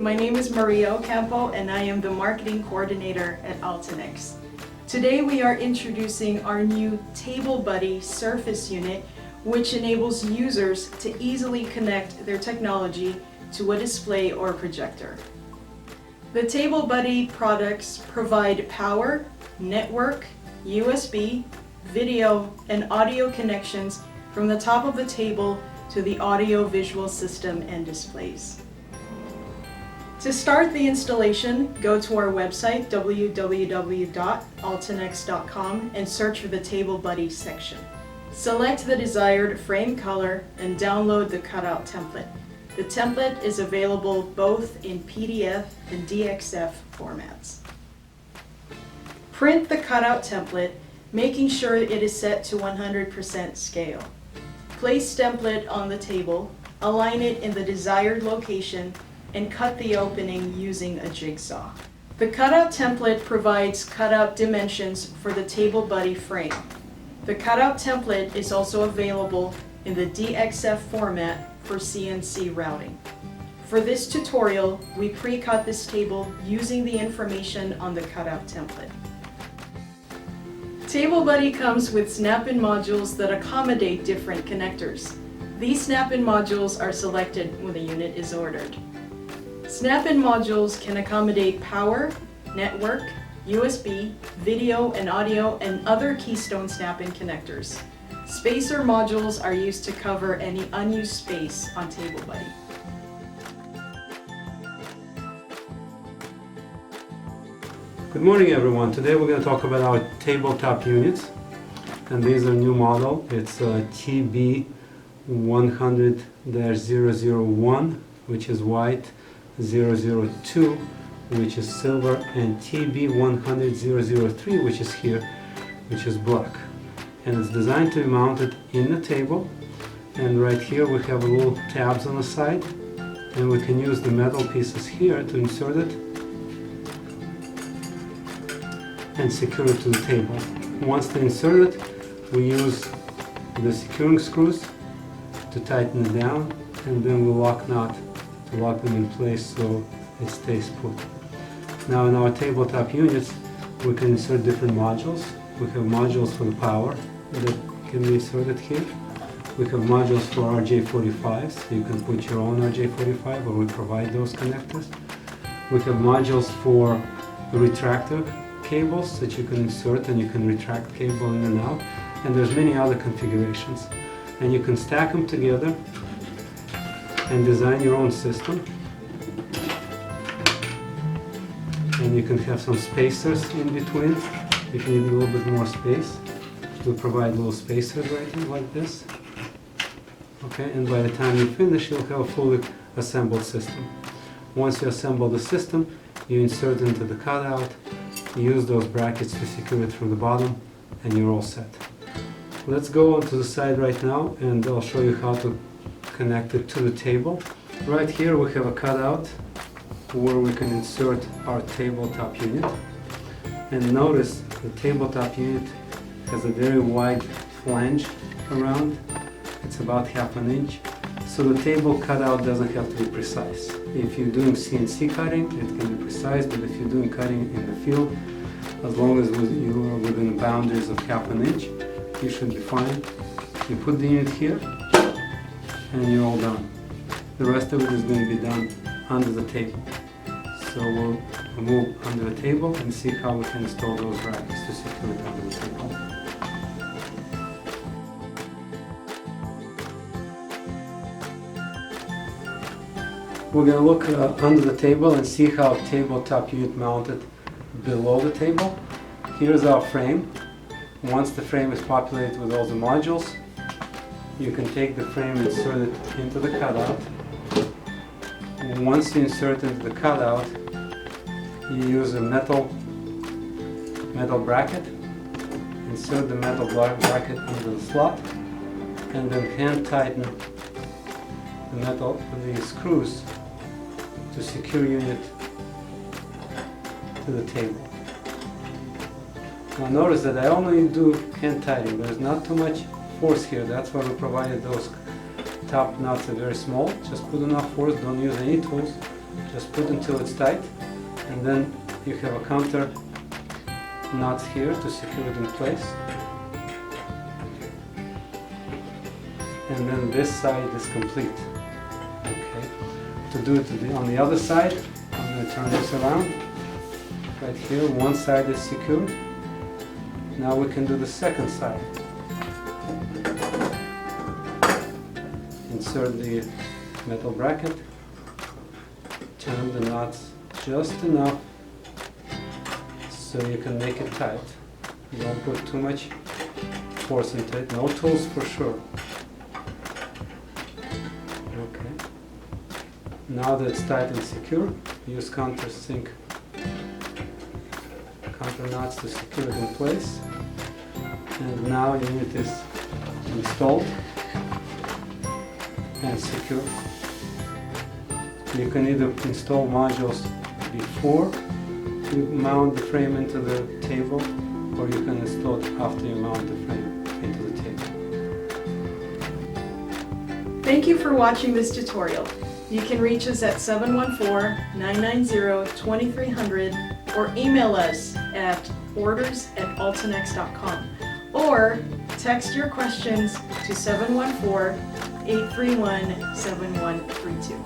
My name is Maria Ocampo and I am the Marketing Coordinator at Altinex. Today we are introducing our new Table Buddy Surface Unit, which enables users to easily connect their technology to a display or projector. The Table Buddy products provide power, network, USB, video, and audio connections from the top of the table to the audio-visual system and displays. To start the installation, go to our website www.altinex.com and search for the Table Buddy section. Select the desired frame color and download the cutout template. The template is available both in PDF and DXF formats. Print the cutout template, making sure it is set to 100% scale. Place template on the table, align it in the desired location, and cut the opening using a jigsaw. The cutout template provides cutout dimensions for the Table Buddy frame. The cutout template is also available in the DXF format for CNC routing. For this tutorial, we pre-cut this table using the information on the cutout template. Table Buddy comes with snap-in modules that accommodate different connectors. These snap-in modules are selected when the unit is ordered. Snap-in modules can accommodate power, network, USB, video and audio, and other keystone snap-in connectors. Spacer modules are used to cover any unused space on Table Buddy. Good morning everyone. Today we're going to talk about our tabletop units, and these are new model. It's TB100-001, which is white, 002, which is silver, and TB100-003, which is here, which is black. And it's designed to be mounted in the table, and right here we have little tabs on the side, and we can use the metal pieces here to insert it and secure it to the table. Once they insert it, we use the securing screws to tighten it down, and then we lock nut to lock them in place so it stays put. Now in our tabletop units, we can insert different modules. We have modules for the power that can be inserted here. We have modules for RJ45s. You can put your own RJ45, or we provide those connectors. We have modules for retractor cables that you can insert, and you can retract cable in and out, and there's many other configurations, and you can stack them together and design your own system. And you can have some spacers in between if you need a little bit more space. We provide little spacers right here like this. Okay, and by the time you finish, you'll have a fully assembled system. Once you assemble the system, you insert into the cutout, use those brackets to secure it from the bottom, and you're all set. Let's go on to the side right now, and I'll show you how to connect it to the table. Right here we have a cutout where we can insert our tabletop unit. And notice the tabletop unit has a very wide flange around. It's about 1/2 inch. So the table cutout doesn't have to be precise. If you're doing CNC cutting, it can be precise, but if you're doing cutting in the field, as long as you are within the boundaries of 1/2 inch, you should be fine. You put the unit here, and you're all done. The rest of it is going to be done under the table. So we'll move under the table and see how we can install those brackets to secure it under the table. We're going to look under the table and see how tabletop unit mounted below the table. Here's our frame. Once the frame is populated with all the modules, you can take the frame and insert it into the cutout. And once you insert it into the cutout, you use a metal bracket, insert the metal bracket into the slot, and then hand tighten the screws to secure unit to the table. Now notice that I only do hand tightening. There's not too much force here. That's why we provided those top nuts are very small. Just put enough force, don't use any tools, Just put until it's tight, and then you have a counter nut here to secure it in place. And then this side is complete. Okay. To do it on the other side, I'm going to turn this around. Right here, one side is secured. Now we can do the second side. Insert the metal bracket, turn the nuts just enough so you can make it tight. You don't put too much force into it. No tools for sure. Okay. Now that it's tight and secure, use countersink counter nuts to secure it in place. And now unit is installed and secure. You can either install modules before you mount the frame into the table, or you can install it after you mount the frame into the table. Thank you for watching this tutorial. You can reach us at 714-990-2300 or email us at orders@altinex.com or text your questions to 714-831-7132.